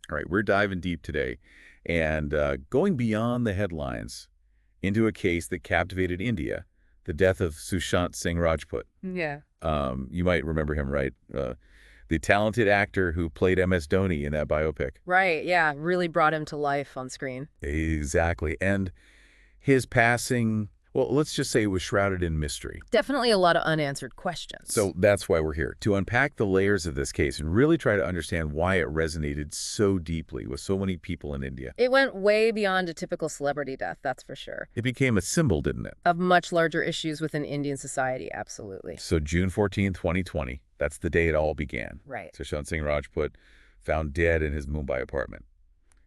All right, we're diving deep today and going beyond the headlines into a case that captivated India, the death of Sushant Singh Rajput. Yeah. You might remember him, right? The talented actor who played MS Dhoni in that biopic. Right, yeah. Really brought him to life on screen. Exactly. And his passing, well, let's just say it was shrouded in mystery. Definitely a lot of unanswered questions. So that's why we're here, to unpack the layers of this case and really try to understand why it resonated so deeply with so many people in India. It went way beyond a typical celebrity death, that's for sure. It became a symbol, didn't it? Of much larger issues within Indian society, absolutely. So June 14, 2020, that's the day it all began. Right. Sushant Singh Rajput found dead in his Mumbai apartment.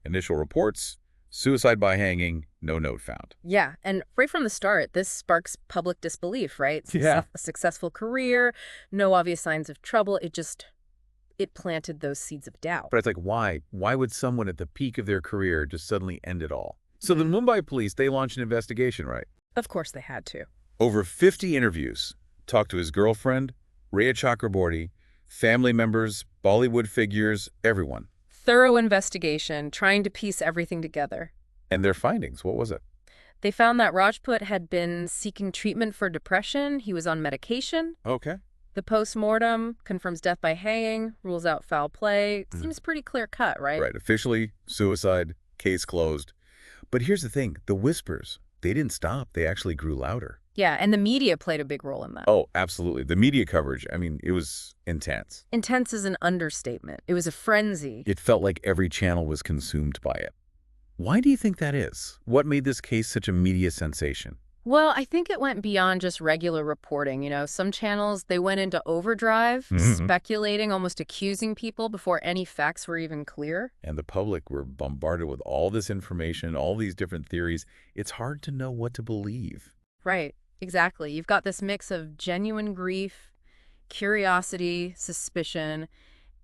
Initial reports, suicide by hanging, no note found. Yeah, and right from the start, this sparks public disbelief, right? Yeah. A successful career, no obvious signs of trouble. It planted those seeds of doubt. But it's like, why? Why would someone at the peak of their career just suddenly end it all? So the Mumbai police, they launched an investigation, right? Of course they had to. Over 50 interviews, talked to his girlfriend, Rhea Chakraborty, family members, Bollywood figures, everyone. Thorough investigation, trying to piece everything together. And their findings, what was it? They found that Rajput had been seeking treatment for depression. He was on medication. Okay. The post-mortem confirms death by hanging, rules out foul play. Seems pretty clear-cut, right? Right. Officially, suicide, case closed. But here's the thing. The whispers, they didn't stop. They actually grew louder. Yeah, and the media played a big role in that. Oh, absolutely. The media coverage, I mean, it was intense. Intense is an understatement. It was a frenzy. It felt like every channel was consumed by it. Why do you think that is? What made this case such a media sensation? Well, I think it went beyond just regular reporting. Some channels, they went into overdrive, speculating, almost accusing people before any facts were even clear. And the public were bombarded with all this information, all these different theories. It's hard to know what to believe. Right, exactly. You've got this mix of genuine grief, curiosity, suspicion,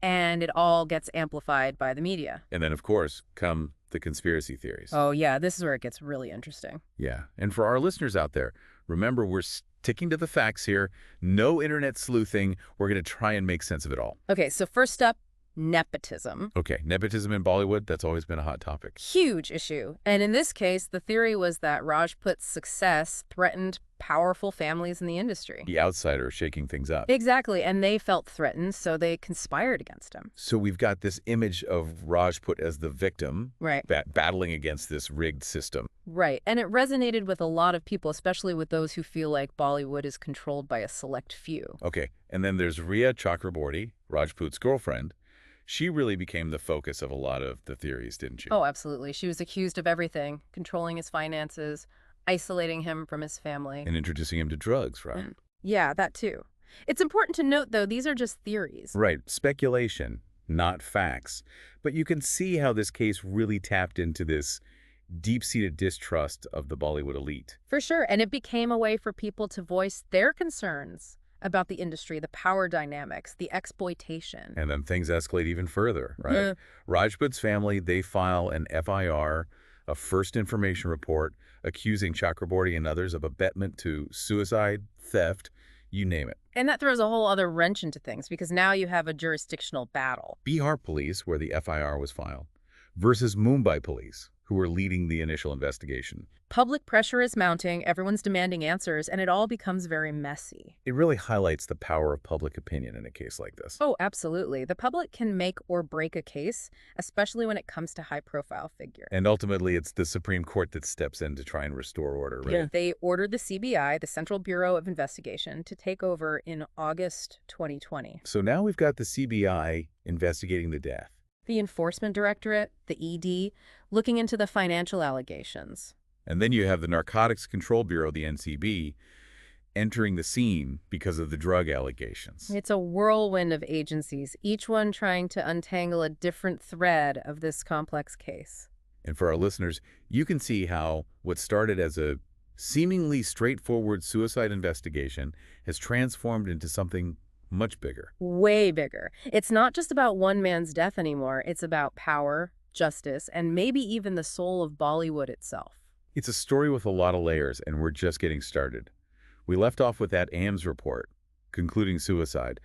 and it all gets amplified by the media. And then, of course, come the conspiracy theories. Oh, yeah, this is where it gets really interesting. Yeah. And for our listeners out there, remember, we're sticking to the facts here. No internet sleuthing. We're going to try and make sense of it all. Okay, so first up, nepotism. Okay. Nepotism in Bollywood, that's always been a hot topic. Huge issue. And in this case, the theory was that Rajput's success threatened powerful families in the industry. The outsider shaking things up. Exactly, and they felt threatened, so they conspired against him. So we've got this image of Rajput as the victim, Right. Battling against this rigged system. Right, and it resonated with a lot of people, especially with those who feel like Bollywood is controlled by a select few. Okay. And then there's Rhea Chakraborty, Rajput's girlfriend. She really became the focus of a lot of the theories, didn't she? Oh, absolutely. She was accused of everything, controlling his finances, isolating him from his family. And introducing him to drugs, right? Yeah, that too. It's important to note, though, these are just theories. Right. Speculation, not facts. But you can see how this case really tapped into this deep-seated distrust of the Bollywood elite. For sure, and it became a way for people to voice their concerns about the industry, the power dynamics, the exploitation. And then things escalate even further, right? Rajput's family, they file an FIR, a first information report, accusing Chakraborty and others of abetment to suicide, theft, you name it. And that throws a whole other wrench into things, because now you have a jurisdictional battle. Bihar police, where the FIR was filed, versus Mumbai police, who were leading the initial investigation. Public pressure is mounting, everyone's demanding answers, and it all becomes very messy. It really highlights the power of public opinion in a case like this. Oh, absolutely. The public can make or break a case, especially when it comes to high-profile figures. And ultimately, it's the Supreme Court that steps in to try and restore order, right? Yeah. They ordered the CBI, the Central Bureau of Investigation, to take over in August 2020. So now we've got the CBI investigating the death. The Enforcement Directorate, the ED, looking into the financial allegations. And then you have the Narcotics Control Bureau, the NCB, entering the scene because of the drug allegations. It's a whirlwind of agencies, each one trying to untangle a different thread of this complex case. And for our listeners, you can see how what started as a seemingly straightforward suicide investigation has transformed into something much bigger. Way bigger. It's not just about one man's death anymore. It's about power, justice, and maybe even the soul of Bollywood itself. It's a story with a lot of layers, and we're just getting started. We left off with that AMS report, concluding suicide.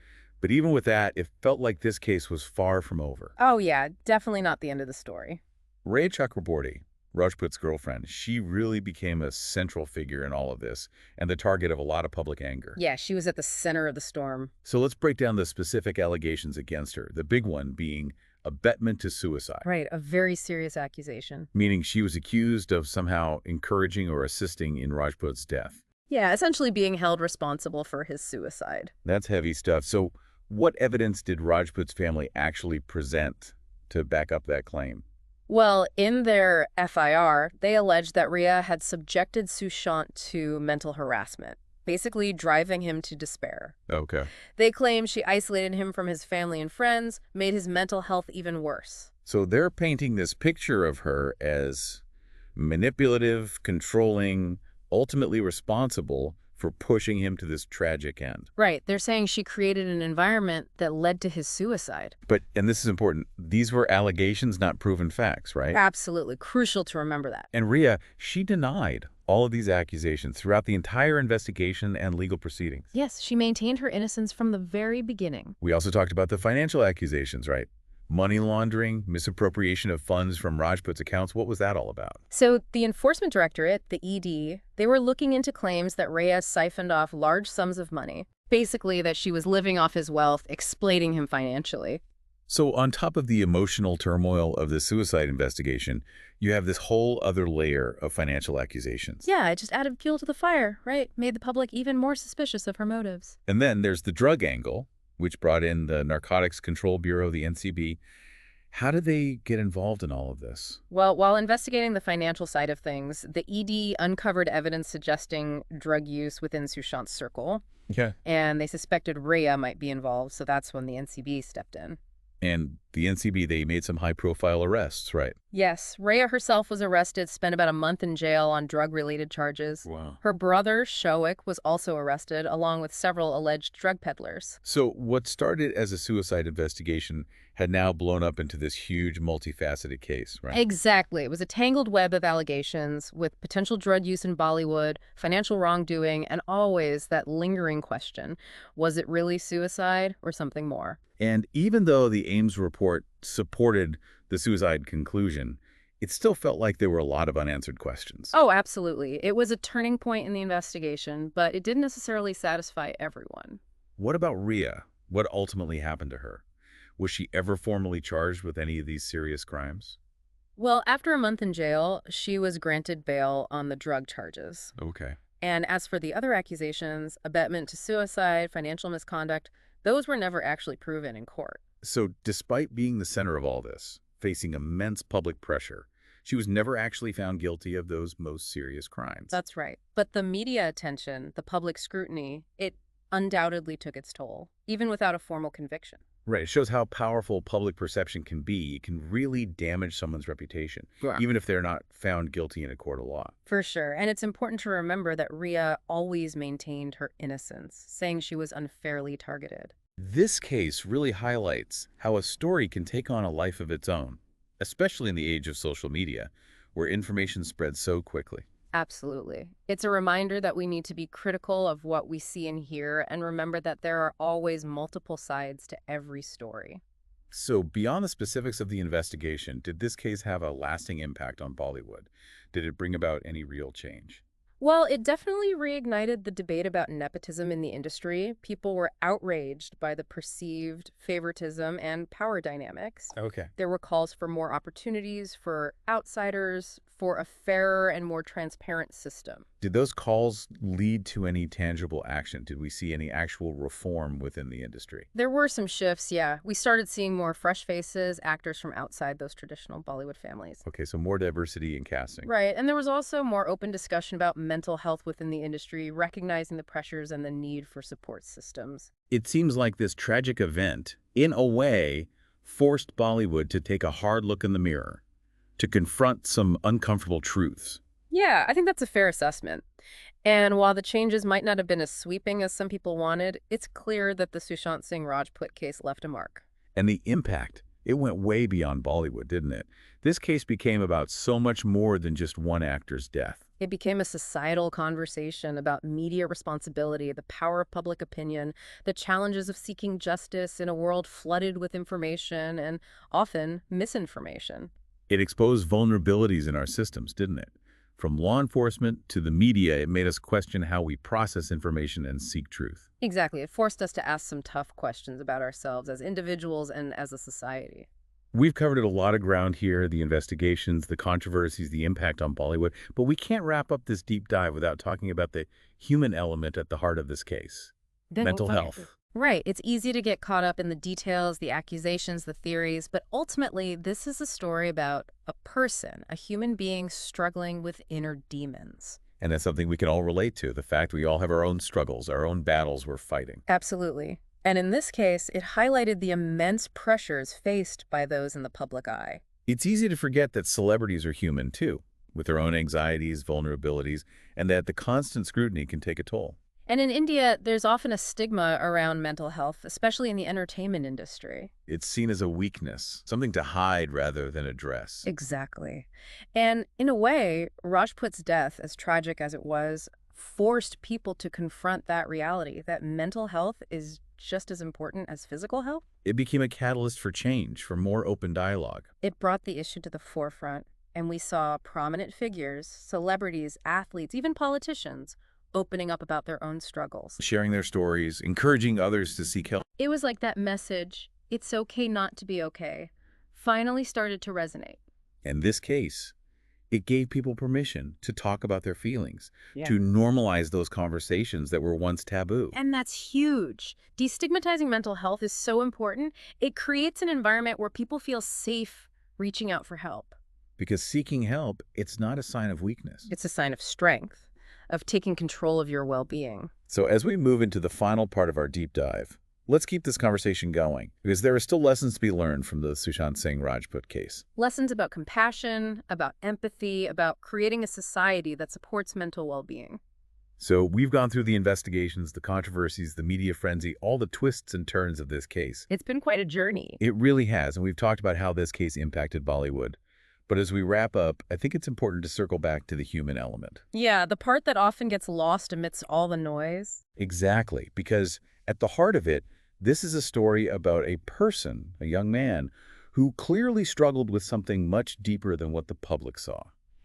But even with that, it felt like this case was far from over. Oh yeah, definitely not the end of the story. Rhea Chakraborty, Rajput's girlfriend, she really became a central figure in all of this and the target of a lot of public anger. Yeah, she was at the center of the storm. So let's break down the specific allegations against her, the big one being abetment to suicide. Right, a very serious accusation. Meaning she was accused of somehow encouraging or assisting in Rajput's death. Yeah, essentially being held responsible for his suicide. That's heavy stuff. So what evidence did Rajput's family actually present to back up that claim? Well, in their FIR, they alleged that Rhea had subjected Sushant to mental harassment, basically driving him to despair. Okay. They claim she isolated him from his family and friends, made his mental health even worse. So they're painting this picture of her as manipulative, controlling, ultimately responsible for pushing him to this tragic end. Right, they're saying she created an environment that led to his suicide. But, and this is important, these were allegations, not proven facts, right? Absolutely, crucial to remember that. And Rhea, she denied all of these accusations throughout the entire investigation and legal proceedings. Yes, she maintained her innocence from the very beginning. We also talked about the financial accusations, right? Money laundering, misappropriation of funds from Rajput's accounts. What was that all about? So the Enforcement Directorate, the ED, they were looking into claims that Rhea siphoned off large sums of money. Basically that she was living off his wealth, exploiting him financially. So on top of the emotional turmoil of the suicide investigation, you have this whole other layer of financial accusations. Yeah, it just added fuel to the fire, right? Made the public even more suspicious of her motives. And then there's the drug angle, which brought in the Narcotics Control Bureau, the NCB. How did they get involved in all of this? Well, while investigating the financial side of things, the ED uncovered evidence suggesting drug use within Sushant's circle. Yeah. And they suspected Rhea might be involved, so that's when the NCB stepped in. And the NCB, they made some high-profile arrests, right? Yes, Rhea herself was arrested, spent about a month in jail on drug-related charges. Wow. Her brother, Shoik, was also arrested, along with several alleged drug peddlers. So what started as a suicide investigation had now blown up into this huge, multifaceted case, right? Exactly. It was a tangled web of allegations with potential drug use in Bollywood, financial wrongdoing, and always that lingering question, was it really suicide or something more? And even though the Ames report supported the suicide conclusion, it still felt like there were a lot of unanswered questions. Oh, absolutely. It was a turning point in the investigation, but it didn't necessarily satisfy everyone. What about Rhea? What ultimately happened to her? Was she ever formally charged with any of these serious crimes? Well, after a month in jail, she was granted bail on the drug charges. Okay. And as for the other accusations, abetment to suicide, financial misconduct, those were never actually proven in court. So despite being the center of all this, facing immense public pressure, she was never actually found guilty of those most serious crimes. That's right. But the media attention, the public scrutiny, it undoubtedly took its toll, even without a formal conviction. Right. It shows how powerful public perception can be. It can really damage someone's reputation, even if they're not found guilty in a court of law. For sure. And it's important to remember that Rhea always maintained her innocence, saying she was unfairly targeted. This case really highlights how a story can take on a life of its own, especially in the age of social media, where information spreads so quickly. Absolutely. It's a reminder that we need to be critical of what we see and hear and remember that there are always multiple sides to every story. So beyond the specifics of the investigation, did this case have a lasting impact on Bollywood? Did it bring about any real change? Well, it definitely reignited the debate about nepotism in the industry. People were outraged by the perceived favoritism and power dynamics. Okay. There were calls for more opportunities for outsiders, for a fairer and more transparent system. Did those calls lead to any tangible action? Did we see any actual reform within the industry? There were some shifts, yeah. We started seeing more fresh faces, actors from outside those traditional Bollywood families. Okay, so more diversity in casting. Right, and there was also more open discussion about mental health within the industry, recognizing the pressures and the need for support systems. It seems like this tragic event, in a way, forced Bollywood to take a hard look in the mirror, to confront some uncomfortable truths. Yeah, I think that's a fair assessment. And while the changes might not have been as sweeping as some people wanted, it's clear that the Sushant Singh Rajput case left a mark. And the impact It went way beyond Bollywood, didn't it? This case became about so much more than just one actor's death. It became a societal conversation about media responsibility, the power of public opinion, the challenges of seeking justice in a world flooded with information and often misinformation. It exposed vulnerabilities in our systems, didn't it? From law enforcement to the media, it made us question how we process information and seek truth. Exactly. It forced us to ask some tough questions about ourselves as individuals and as a society. We've covered a lot of ground here, the investigations, the controversies, the impact on Bollywood, but we can't wrap up this deep dive without talking about the human element at the heart of this case, mental health. Right. It's easy to get caught up in the details, the accusations, the theories, but ultimately, this is a story about a person, a human being struggling with inner demons. And that's something we can all relate to, the fact we all have our own struggles, our own battles we're fighting. Absolutely. And in this case, it highlighted the immense pressures faced by those in the public eye. It's easy to forget that celebrities are human too, with their own anxieties, vulnerabilities, and that the constant scrutiny can take a toll. And in India, there's often a stigma around mental health, especially in the entertainment industry. It's seen as a weakness, something to hide rather than address. Exactly. And in a way, Rajput's death, as tragic as it was, forced people to confront that reality, that mental health is just as important as physical health. It became a catalyst for change, for more open dialogue. It brought the issue to the forefront, and we saw prominent figures, celebrities, athletes, even politicians, opening up about their own struggles. Sharing their stories, encouraging others to seek help. It was like that message, "It's okay not to be okay," finally started to resonate. In this case, it gave people permission to talk about their feelings, Yeah. to normalize those conversations that were once taboo. And that's huge. Destigmatizing mental health is so important. It creates an environment where people feel safe reaching out for help. Because seeking help, it's not a sign of weakness. It's a sign of strength, of taking control of your well-being. So as we move into the final part of our deep dive, let's keep this conversation going, because there are still lessons to be learned from the Sushant Singh Rajput case. Lessons about compassion, about empathy, about creating a society that supports mental well-being. So we've gone through the investigations, the controversies, the media frenzy, all the twists and turns of this case. It's been quite a journey. It really has, and we've talked about how this case impacted Bollywood. But as we wrap up, I think it's important to circle back to the human element. Yeah, the part that often gets lost amidst all the noise. Exactly, because at the heart of it, this is a story about a person, a young man, who clearly struggled with something much deeper than what the public saw.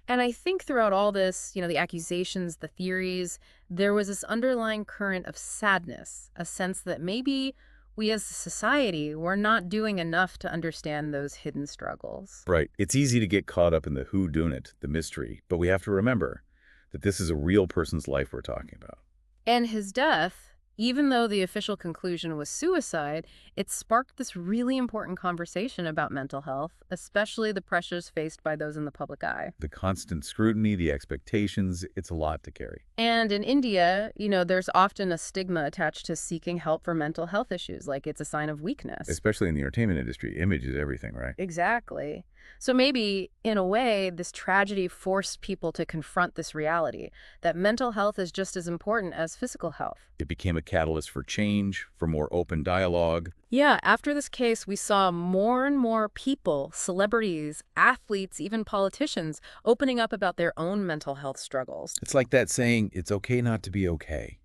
And I think throughout all this, the accusations, the theories, there was this underlying current of sadness, a sense that maybe we as a society were not doing enough to understand those hidden struggles. Right. It's easy to get caught up in the whodunit, the mystery, but we have to remember that this is a real person's life we're talking about. And his death, even though the official conclusion was suicide, it sparked this really important conversation about mental health, especially the pressures faced by those in the public eye. The constant scrutiny, the expectations, it's a lot to carry. And in India, there's often a stigma attached to seeking help for mental health issues, like it's a sign of weakness. Especially in the entertainment industry, image is everything, right? Exactly. So maybe, in a way, this tragedy forced people to confront this reality, that mental health is just as important as physical health. It became a catalyst for change, for more open dialogue. Yeah, after this case, we saw more and more people, celebrities, athletes, even politicians, opening up about their own mental health struggles. It's like that saying, it's okay not to be okay.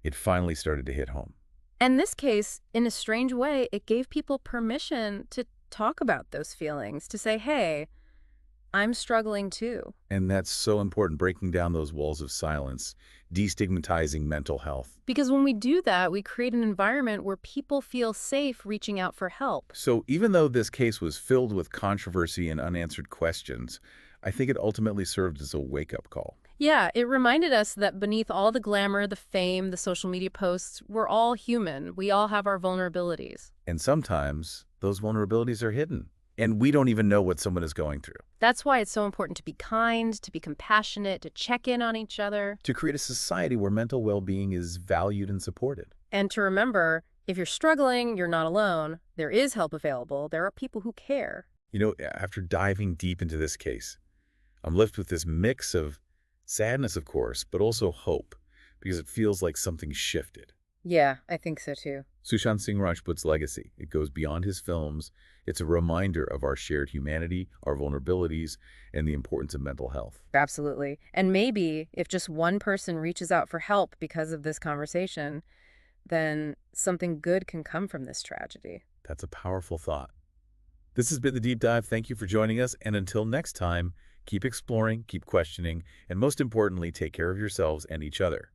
It finally started to hit home. And this case, in a strange way, it gave people permission to talk about those feelings, to say, hey, I'm struggling too. And that's so important, breaking down those walls of silence, destigmatizing mental health. Because when we do that, we create an environment where people feel safe reaching out for help. So even though this case was filled with controversy and unanswered questions, I think it ultimately served as a wake-up call. Yeah, it reminded us that beneath all the glamour, the fame, the social media posts, we're all human. We all have our vulnerabilities. And sometimes those vulnerabilities are hidden, and we don't even know what someone is going through. That's why it's so important to be kind, to be compassionate, to check in on each other. To create a society where mental well-being is valued and supported. And to remember, if you're struggling, you're not alone. There is help available. There are people who care. After diving deep into this case, I'm left with this mix of sadness, of course, but also hope, because it feels like something shifted. Yeah, I think so too. Sushant Singh Rajput's legacy, it goes beyond his films, It's a reminder of our shared humanity, our vulnerabilities, and the importance of mental health. Absolutely. And maybe if just one person reaches out for help because of this conversation, then something good can come from this tragedy. That's a powerful thought. This has been the Deep Dive. Thank you for joining us. And until next time, keep exploring, keep questioning, and most importantly, take care of yourselves and each other.